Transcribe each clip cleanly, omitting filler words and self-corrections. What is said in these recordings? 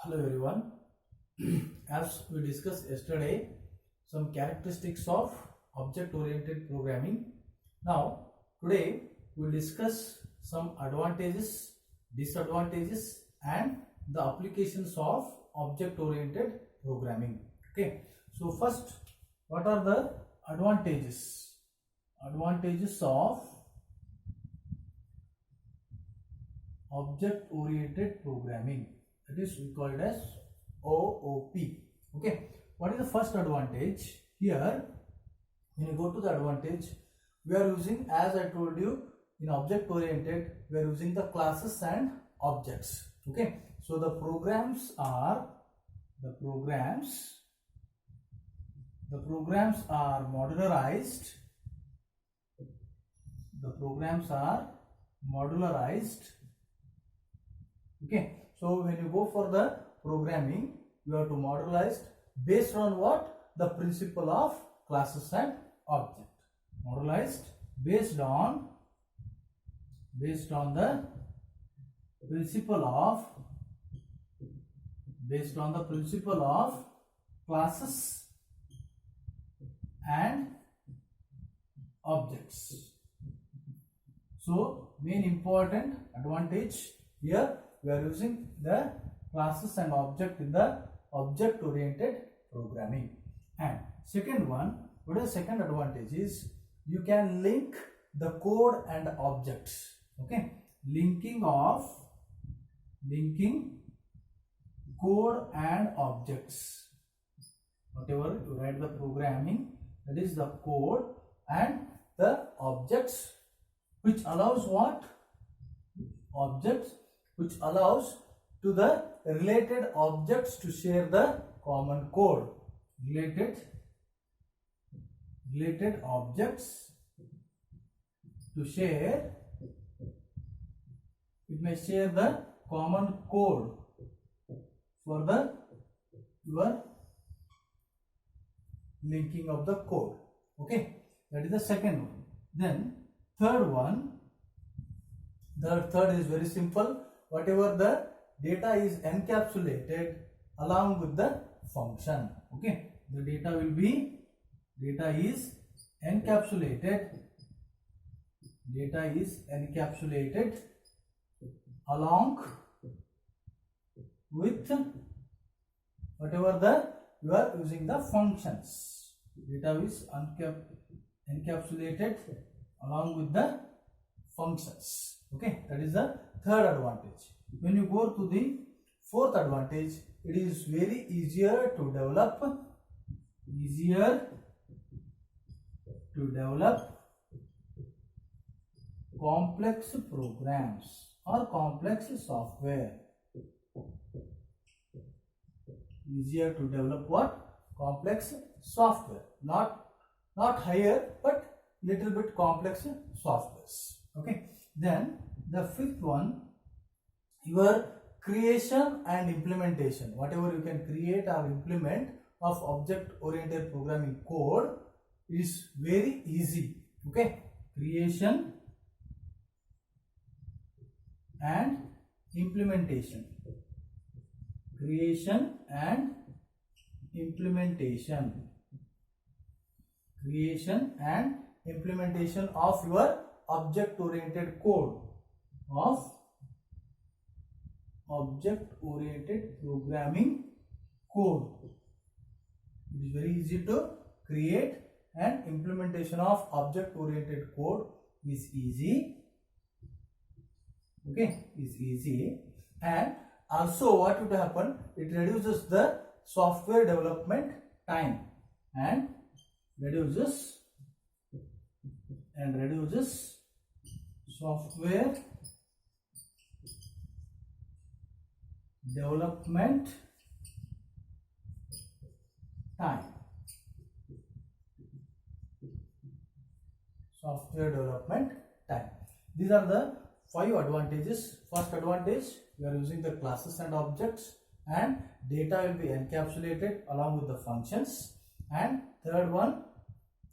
Hello everyone. As we discussed yesterday, some characteristics of object-oriented programming. Now, today we will discuss some advantages, disadvantages, and the applications of object-oriented programming. Okay. So first, what are the advantages? Advantages of object-oriented programming. That is we call it as OOP. Okay, what is the first advantage? Here, when you go to the advantage, we are using, as I told you, in object oriented, we are using the classes and objects. Okay, so the programs are modularized. The programs are modularized. Okay. So when you go for the programming, you have to modularize based on what? The principle of classes and object. Modularized based on the principle of classes and objects. So main important advantage here, we are using the classes and object in the object oriented programming. And second one, what is the second advantage is you can link the code and objects. Okay, linking code and objects. Whatever you write the programming, that is the code and the objects, which allows what? Objects which allows to the related objects to share the common code. Related objects to share, it may share the common code for the your linking of the code. Okay, that is the second one. Then third one, the third is very simple. Whatever the data is encapsulated along with the function. Okay, the data is encapsulated along with whatever the you are using the functions. Data is encapsulated along with the functions. Okay, that is the third advantage. When you go to the fourth advantage, it is very easier to develop complex programs or complex software. Easier to develop what? Complex software. Not higher, but little bit complex softwares. Okay. Then the fifth one, your creation and implementation. Whatever you can create or implement of object oriented programming code is very easy. Okay, creation and implementation. Creation and implementation of your object oriented code, of object oriented programming code. It is very easy to create, and implementation of object oriented code is easy. Okay, is easy. And also what would happen, it reduces the software development time and reduces software development time. These are the 5 advantages. First advantage, we are using the classes and objects, and data will be encapsulated along with the functions. And third one,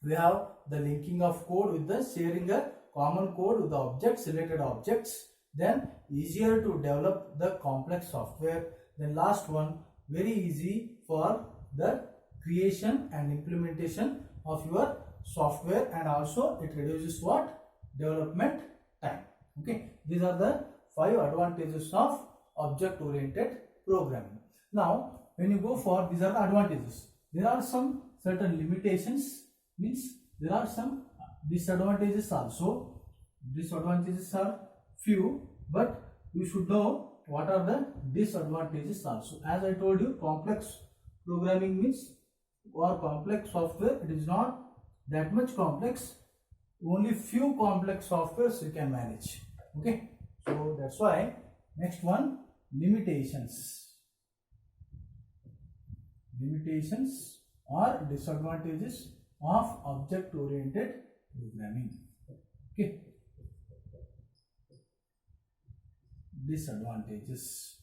we have the linking of code with the sharing a common code with the objects, related objects. Then easier to develop the complex software. Then last one, very easy for the creation and implementation of your software, and also it reduces what? Development time. Okay, these are the 5 advantages of object oriented programming. Now when you go for, these are the advantages, there are some certain limitations, means there are some disadvantages also. Disadvantages are few, but you should know what are the disadvantages also. As I told you, complex programming means, or complex software, it is not that much complex, only few complex softwares you can manage. Okay, so that's why. Next one, limitations. Limitations or disadvantages of object oriented programming. Okay, disadvantages.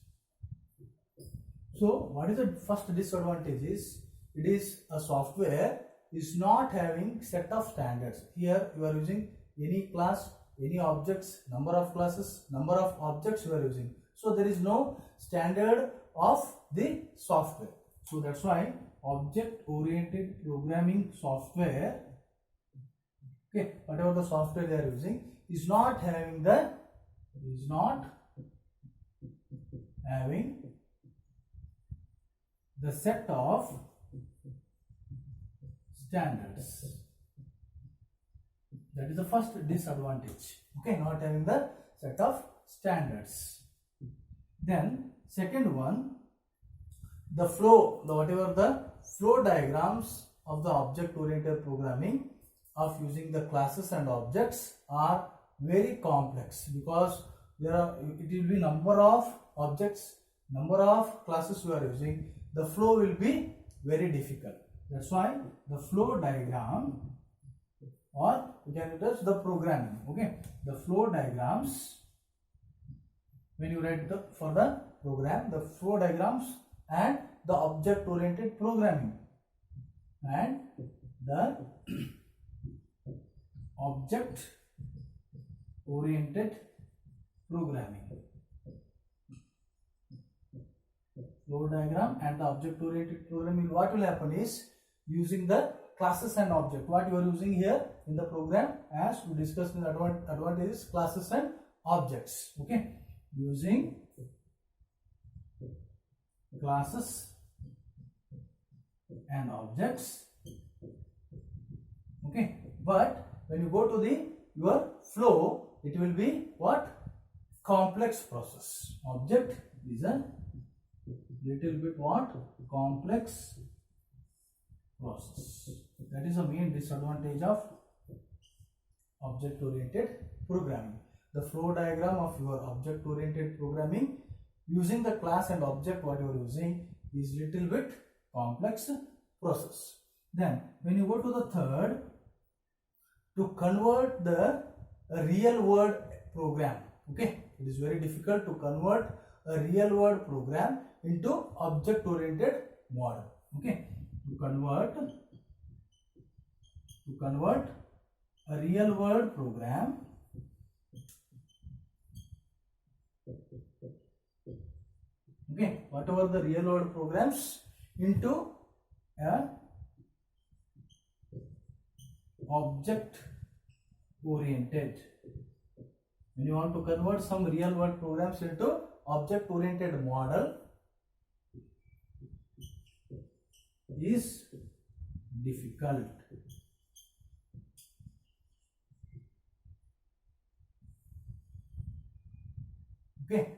So what is the first disadvantage is, it is a software is not having set of standards. Here you are using any class, any objects, number of classes, number of objects you are using. So there is no standard of the software. So that's why object oriented programming software, okay, whatever the software they are using, is not having the set of standards. That is the first disadvantage. Okay, not having the set of standards. Then second one, the flow, whatever the flow diagrams of the object oriented programming of using the classes and objects are very complex, because it will be number of objects, number of classes you are using, the flow will be very difficult. That's why the flow diagram, or you can use the programming. Okay, the flow diagrams, when you write for the program, the flow diagrams and the object oriented programming and the object oriented programming, flow diagram and the object oriented programming, what will happen is, using the classes and object, what you are using here in the program, as we discussed in the advantages, classes and objects. Okay, using classes and objects. Okay, but when you go to your flow, it will be what? Complex process. Object is a little bit what? Complex process. That is the main disadvantage of object oriented programming. The flow diagram of your object oriented programming using the class and object what you are using is little bit complex process. Then when you go to the third, to convert the real world program, okay, it is very difficult to convert a real world program into object oriented model. Okay, to convert a real world program okay, whatever the real world programs into a object oriented. When you want to convert some real world programs into object oriented model is difficult. Okay,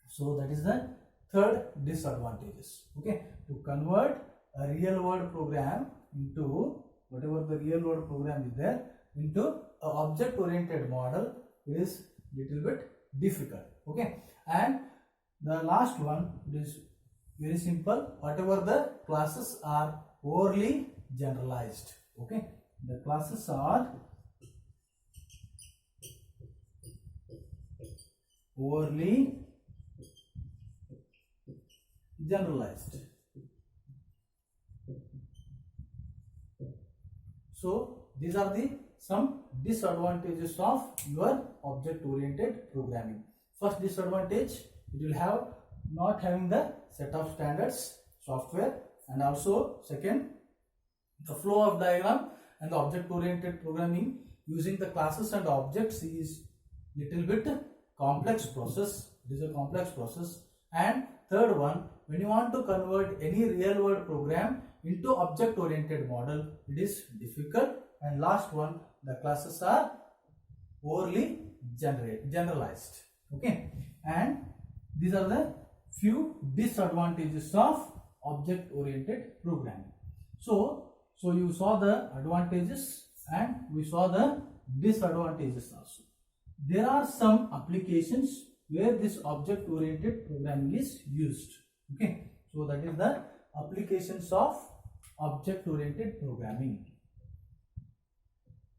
so that is the third disadvantages. Okay, to convert a real world program into whatever the real world program is there into a object oriented model is little bit difficult. Okay, and the last one is very simple, whatever the classes are overly generalized. Okay, the classes are overly generalized. So these are the some disadvantages of your object oriented programming. First disadvantage, it will have not having the set of standards software, and also second, the flow of diagram and the object oriented programming using the classes and objects is little bit complex process. It is a complex process. And third one, when you want to convert any real world program into object oriented model, it is difficult. And last one, the classes are overly generalized. Okay, and these are the few disadvantages of object oriented programming. So you saw the advantages and we saw the disadvantages also. There are some applications where this object oriented programming is used. Okay, so that is the applications of object oriented programming.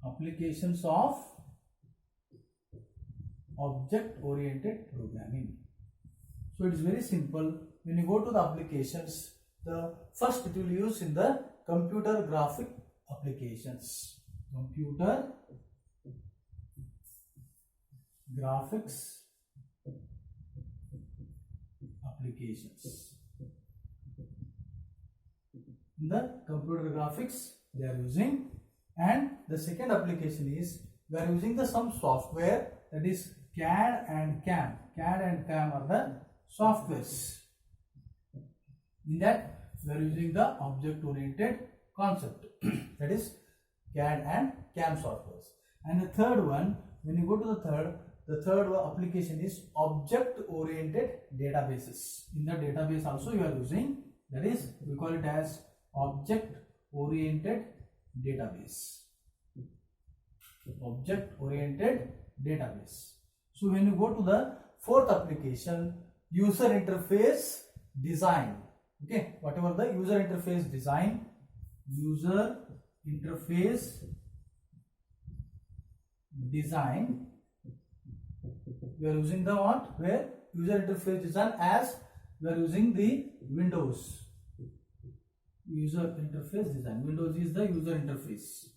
Applications of object oriented programming. So it is very simple. When you go to the applications, the first it will use in the computer graphic applications. Computer graphics applications. In the computer graphics they are using, and the second application is we are using the some software, that is CAD and CAM. CAD and CAM are the softwares. In that we are using the object oriented concept, that is CAD and CAM softwares. And the third one, when you go to the third application is object oriented databases. In the database also you are using, that is we call it as object oriented database. Object oriented database. So when you go to the fourth application, user interface design. Okay, whatever the user interface design, user interface design, we are using the what? Where user interface design, as we are using the Windows. User interface design. Windows is the user interface.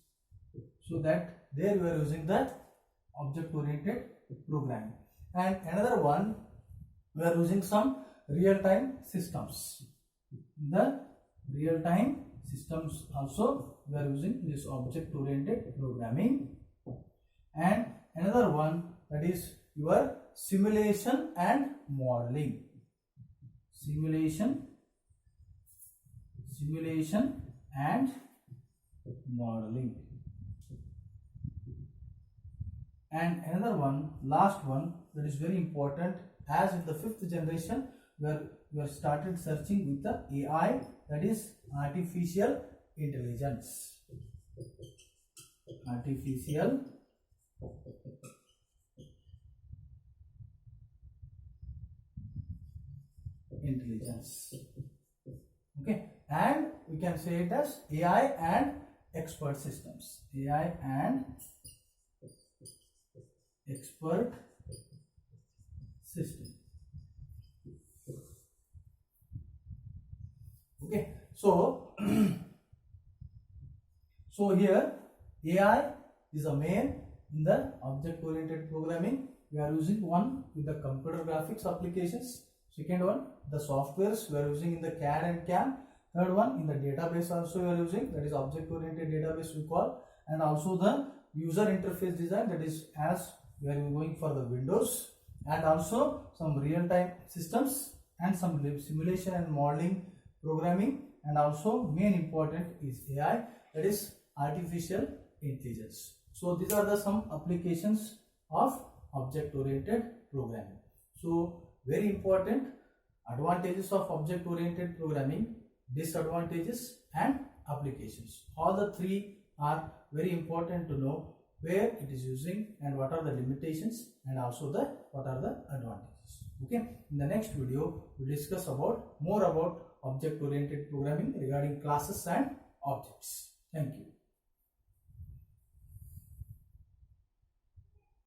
So that there we are using the object oriented programming. And another one, we are using some real-time systems. In the real-time systems also we are using this object oriented programming. And another one, that is your simulation and modeling. Simulation and modeling. And another one, last one, that is very important, as in the fifth generation where we have started searching with the AI, that is artificial intelligence. Artificial intelligence. Okay, and we can say it as AI and expert systems. AI and expert system. Okay, so here AI is a main in the object oriented programming. We are using one with the computer graphics applications. Second one, the softwares we are using in the CAD and CAM. Third one, in the database also we are using, that is object oriented database we call. And also the user interface design, that is as we are going for the Windows. And also some real-time systems and some simulation and modeling programming. And also main important is AI, that is artificial intelligence. So these are the some applications of object oriented programming. So very important advantages of object oriented programming, disadvantages and applications. All the three are very important to know, where it is using and what are the limitations and also the what are the advantages. Okay, in the next video we will discuss about more about object oriented programming regarding classes and objects. Thank you.